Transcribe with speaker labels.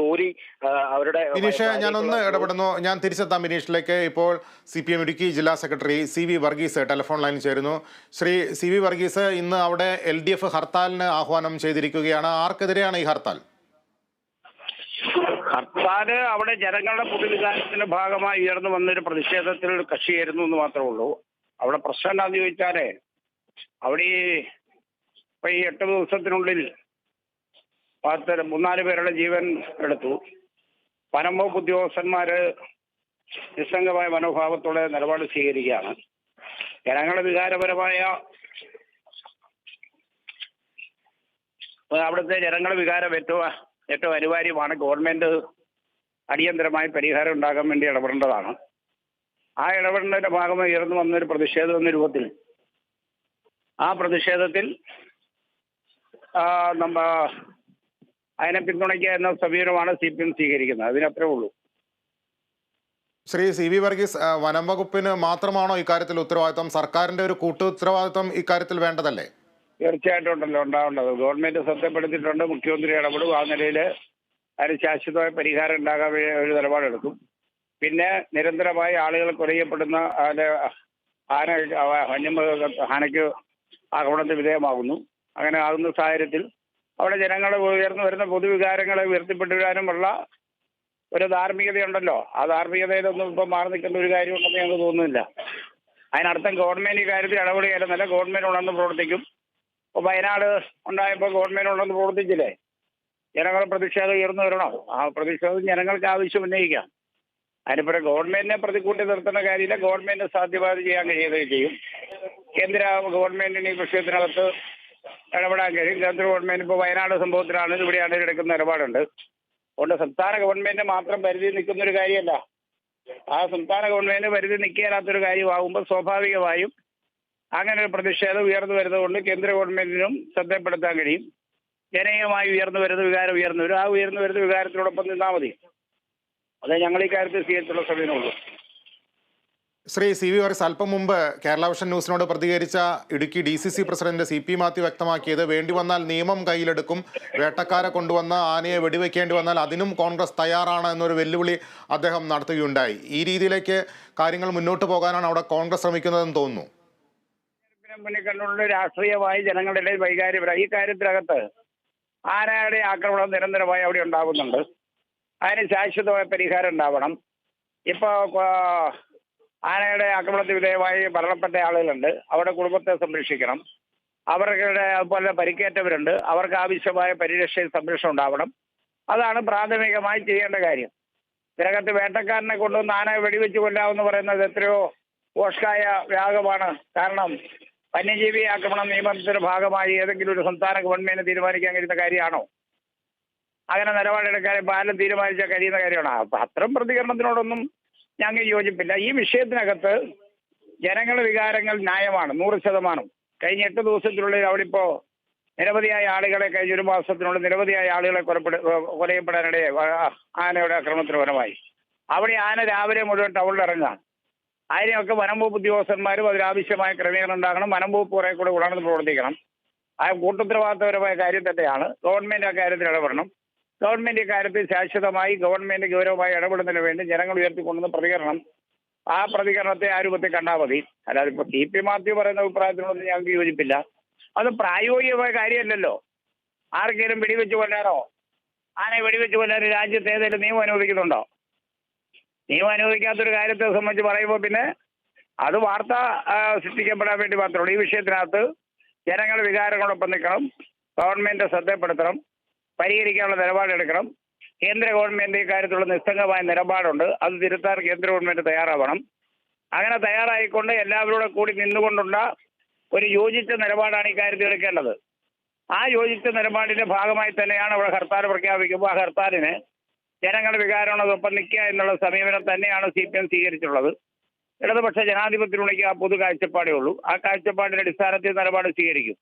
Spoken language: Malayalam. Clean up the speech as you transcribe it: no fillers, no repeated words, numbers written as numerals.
Speaker 1: ജോലി അവരുടെ
Speaker 2: ബിനീഷ്, ഞാനൊന്ന് ഇടപെടുന്നു. ഞാൻ തിരിച്ചെത്താം ബിനീഷിലേക്ക്. ഇപ്പോൾ CPM ഇടുക്കി ജില്ലാ സെക്രട്ടറി CV വർഗീസ് ടെലിഫോൺ ലൈനിൽ ചേരുന്നു. ശ്രീ CV വർഗീസ്, ഇന്ന് അവിടെ LDF ഹർത്താലിന് ആഹ്വാനം ചെയ്തിരിക്കുകയാണ്. ആർക്കെതിരെയാണ് ഈ ഹർത്താൽ?
Speaker 3: ഹർത്താല് അവിടെ ജനങ്ങളുടെ പൊതുവികാരത്തിന്റെ ഭാഗമായി ഉയർന്നു വന്നൊരു പ്രതിഷേധത്തിൽ കക്ഷിയായിരുന്നു എന്ന് മാത്രമേ ഉള്ളൂ. അവിടെ പ്രശ്നം എന്താണെന്ന് ചോദിച്ചാലേ, അവിടെ ഇപ്പൊ ഈ 8 ദിവസത്തിനുള്ളിൽ 3-4 പേരുടെ ജീവൻ എടുത്തു. വനം വകുപ്പ് ഉദ്യോഗസ്ഥന്മാര് നിസ്സംഗമായ മനോഭാവത്തോടെ നിലപാട് സ്വീകരിക്കുകയാണ്. ജനങ്ങളുടെ വികാരപരമായ അവിടുത്തെ ജനങ്ങളുടെ വികാരം ഏറ്റവും അനിവാര്യമാണ്. ഗവൺമെന്റ് അടിയന്തരമായി പരിഹാരം ഉണ്ടാകാൻ വേണ്ടി ഇടപെടേണ്ടതാണ്. ആ ഇടപെടലിന്റെ ഭാഗമായി ഉയർന്നു വന്നൊരു പ്രതിഷേധം എന്ന രൂപത്തിൽ ആ പ്രതിഷേധത്തിൽ അതിനെ പിന്തുണയ്ക്കുക എന്ന സമീപനമാണ് CPM സ്വീകരിക്കുന്നത്. അതിനത്രേ ഉള്ളൂ.
Speaker 2: ശ്രീ CV വർഗീസ്, വനം വകുപ്പിന് മാത്രമാണോ ഇക്കാര്യത്തിൽ ഉത്തരവാദിത്വം? സർക്കാരിന്റെ ഒരു കൂട്ടു ഉത്തരവാദിത്വം ഇക്കാര്യത്തിൽ വേണ്ടതല്ലേ?
Speaker 3: തീർച്ചയായിട്ടും ഉണ്ടല്ലോ, ഉണ്ടാവേണ്ടത്. ഗവൺമെന്റ് ശ്രദ്ധപ്പെടുത്തിയിട്ടുണ്ട്. മുഖ്യമന്ത്രി ഇടപെടും. ആ നിലയിൽ അതിന് ശാശ്വതമായ പരിഹാരം ഉണ്ടാകാൻ ഒരു നിലപാടെടുക്കും. പിന്നെ നിരന്തരമായി ആളുകൾ കൊലയപ്പെടുന്ന ആനയ്ക്ക് ആക്രമണത്തിന് വിധേയമാകുന്നു. അങ്ങനെ ആകുന്ന സാഹചര്യത്തിൽ അവിടെ ജനങ്ങളെ ഉയർന്നു വരുന്ന പൊതുവികാരങ്ങളെ ഉയർത്തിപ്പെട്ടുവരാനുമുള്ള ഒരു ധാർമ്മികതയുണ്ടല്ലോ. ആ ധാർമ്മികതയിലൊന്നും ഇപ്പം മാറി നിൽക്കേണ്ട ഒരു കാര്യമുണ്ടെന്ന് ഞങ്ങൾക്ക് തോന്നുന്നില്ല. അതിനർത്ഥം ഗവൺമെന്റ് ഈ കാര്യത്തിൽ ഇടപെടുകയല്ലെന്നല്ല, ഗവൺമെന്റ് ഉണർന്ന് പ്രവർത്തിക്കും. ഇപ്പോൾ വയനാട് ഉണ്ടായപ്പോൾ ഗവൺമെന്റ് ഉണർന്ന് പ്രവർത്തിച്ചില്ലേ? ജനങ്ങളുടെ പ്രതിഷേധം ഉയർന്നു വരണം. ആ പ്രതിഷേധം ജനങ്ങൾക്ക് ആവശ്യം ഉന്നയിക്കാം. അതിനിപ്പോൾ ഗവൺമെന്റിനെ പ്രതിക്കൂട്ടി നിർത്തുന്ന കാര്യമില്ല. ഗവൺമെന്റ് സാധ്യമായത് ചെയ്യാൻ കഴിയുകയും ചെയ്യും. കേന്ദ്ര ഗവൺമെന്റിന് ഈ വിഷയത്തിനകത്ത് ഇടപെടാൻ കഴിയും. കേന്ദ്ര ഗവൺമെന്റ് ഇപ്പോൾ വയനാട് സംഭവത്തിലാണ് ഇവിടെയാണ് എടുക്കുന്ന നിലപാടുണ്ട്. അതുകൊണ്ട് സംസ്ഥാന ഗവൺമെന്റ് മാത്രം പരിധി നിൽക്കുന്ന ഒരു കാര്യമല്ല. ആ സംസ്ഥാന ഗവൺമെന്റ് പരിധി നിൽക്കാത്തൊരു കാര്യമാകുമ്പോൾ സ്വാഭാവികമായും അങ്ങനെ ഒരു പ്രതിഷേധം ഉയർന്നു വരുന്നതുകൊണ്ട് കേന്ദ്ര ഗവൺമെന്റിനും ശ്രദ്ധപ്പെടുത്താൻ കഴിയും. ജനകീയമായി ഉയർന്നു വരുന്ന വികാരം ഉയർന്നു വരും. ആ ഉയർന്നു വരുന്ന വികാരത്തിനോടൊപ്പം നിന്നാൽ മതി. അതേ ഞങ്ങൾ ഈ കാര്യത്തിൽ സ്വീകരിച്ചുള്ള സമയമുള്ളൂ.
Speaker 2: ശ്രീ CV വർഗീസ്, അല്പം മുമ്പ് കേരള വിഷൻ ന്യൂസിനോട് പ്രതികരിച്ച Idukki DCC president CP Mathew വ്യക്തമാക്കിയത്, വേണ്ടി വന്നാൽ നിയമം കയ്യിലെടുക്കും, വേട്ടക്കാരെ കൊണ്ടുവന്ന ആനയെ വെടിവെക്കേണ്ടി വന്നാൽ അതിനും കോൺഗ്രസ് തയ്യാറാണ് എന്നൊരു വെല്ലുവിളി അദ്ദേഹം നടത്തുകയുണ്ടായി. ഈ രീതിയിലേക്ക് കാര്യങ്ങൾ മുന്നോട്ട് പോകാനാണ് അവിടെ കോൺഗ്രസ് ശ്രമിക്കുന്നതെന്ന് തോന്നുന്നു.
Speaker 3: മുന്നിൽ കണ്ടുള്ള രാഷ്ട്രീയമായി ജനങ്ങളുടെ ഇടയിൽ വൈകാര്യപരമായി ഈ കാര്യത്തിനകത്ത് ആനയുടെ ആക്രമണം നിരന്തരമായി അവിടെ ഉണ്ടാകുന്നുണ്ട്. അതിന് ശാശ്വതമായ പരിഹാരം ഉണ്ടാവണം. ഇപ്പോൾ ആനയുടെ ആക്രമണത്തിന് വിധേയമായി മരണപ്പെട്ട ആളുകളുണ്ട്. അവരുടെ കുടുംബത്തെ സംരക്ഷിക്കണം. അവരുടെ അതുപോലെ പരിക്കേറ്റവരുണ്ട്. അവർക്ക് ആവശ്യമായ പരിരക്ഷയും സംരക്ഷണം ഉണ്ടാവണം. അതാണ് പ്രാഥമികമായി ചെയ്യേണ്ട കാര്യം. ഇതിനകത്ത് വേട്ടക്കാരനെ കൊണ്ടുവന്ന് ആനയെ വെടിവെച്ച് കൊല്ലാമെന്ന് പറയുന്നത് എത്രയോ പോഷ്കായ വ്യാഗമാണ്. കാരണം വന്യജീവി ആക്രമണം നിയമത്തിന്റെ ഭാഗമായി ഏതെങ്കിലും ഒരു സംസ്ഥാന ഗവൺമെന്റ് തീരുമാനിക്കാൻ കഴിയുന്ന കാര്യമാണോ? അങ്ങനെ നിലപാടെടുക്കാൻ പാലം തീരുമാനിച്ചാൽ കഴിയുന്ന കാര്യമാണോ? അപ്പം അത്തരം പ്രതികരണത്തിനോടൊന്നും ഞങ്ങൾ യോജിപ്പില്ല. ഈ വിഷയത്തിനകത്ത് ജനങ്ങളുടെ വികാരങ്ങൾ ന്യായമാണ് 100%. കഴിഞ്ഞ 8 ദിവസത്തിനുള്ളിൽ അവിടെ ഇപ്പോൾ നിരവധിയായ ആളുകളെ, കഴിഞ്ഞ 1 മാസത്തിനുള്ളിൽ നിരവധിയായ ആളുകളെ കൊലയപ്പെടാനിടയെ ആനയുടെ ആക്രമണത്തിന് ഫലമായി. അവിടെ ആന രാവിലെ മുഴുവൻ ടൗണിൽ ഇറങ്ങാം. അതിനെയൊക്കെ വനം വകുപ്പ് ഉദ്യോഗസ്ഥന്മാരും അതിനാവശ്യമായ ക്രമീകരണം ഉണ്ടാകണം. വനം വകുപ്പ് കുറെ കൂടെ ഉണർന്ന് പ്രവർത്തിക്കണം. ആ കൂട്ടുത്തരവാദിത്തപരമായ കാര്യം തന്നെയാണ്. ഗവൺമെന്റ് ആ കാര്യത്തിൽ ഇടപെടണം. ഗവൺമെന്റ് ഇക്കാര്യത്തിൽ ശാശ്വതമായി ഗവൺമെന്റ് ഗൗരവമായി ഇടപെടുന്നതിന് വേണ്ടി ജനങ്ങൾ ഉയർത്തിക്കൊണ്ടുവന്ന പ്രതികരണം, ആ പ്രതികരണത്തെ ആ രൂപത്തിൽ കണ്ടാൽ മതി. അല്ലാതെ ഇപ്പോൾ CP മാത്യു പറയുന്ന അഭിപ്രായത്തിനോടൊന്നും ഞങ്ങൾക്ക് യോജിപ്പില്ല. അത് പ്രായോഗികമായ കാര്യമല്ലല്ലോ. ആർക്കെങ്കിലും വെടിവെച്ച് കൊല്ലാനോ ആനയെ വെടിവെച്ച് കൊല്ലാൻ രാജ്യത്ത് ഏതെങ്കിലും നിയമം അനുവദിക്കുന്നുണ്ടോ? നിയമം അനുവദിക്കാത്തൊരു കാര്യത്തെ സംബന്ധിച്ച് പറയുമ്പോൾ പിന്നെ അത് വാർത്ത സൃഷ്ടിക്കപ്പെടാൻ വേണ്ടി മാത്രമേ ഉള്ളൂ. ഈ വിഷയത്തിനകത്ത് ജനങ്ങളുടെ വികാരങ്ങളോടൊപ്പം നിൽക്കണം. ഗവൺമെന്റ് ശ്രദ്ധപ്പെടുത്തണം. പരിഹരിക്കാനുള്ള നിലപാടെടുക്കണം. കേന്ദ്ര ഗവൺമെന്റ് ഇക്കാര്യത്തിലുള്ള നിസ്സംഗമായ നിലപാടുണ്ട്. അത് തിരുത്താൻ കേന്ദ്ര ഗവൺമെന്റ് തയ്യാറാവണം. അങ്ങനെ തയ്യാറായിക്കൊണ്ട് എല്ലാവരോടും കൂടി നിന്നുകൊണ്ടുള്ള ഒരു യോജിച്ച നിലപാടാണ് ഇക്കാര്യത്തിൽ എടുക്കേണ്ടത്. ആ യോജിച്ച നിലപാടിന്റെ ഭാഗമായി തന്നെയാണ് അവിടെ ഹർത്താൽ പ്രഖ്യാപിക്കുമ്പോൾ ആ ഹർത്താലിന് ജനങ്ങളുടെ വികാരങ്ങളോടൊപ്പം നിൽക്കുക എന്നുള്ള സമീപനം തന്നെയാണ് CPM സ്വീകരിച്ചിട്ടുള്ളത്. ഇടതുപക്ഷ ജനാധിപത്യത്തിനുള്ളിൽ ആ പൊതു കാഴ്ചപ്പാടേ ഉള്ളൂ. ആ കാഴ്ചപ്പാടിന്റെ അടിസ്ഥാനത്തിൽ നിലപാട് സ്വീകരിക്കും.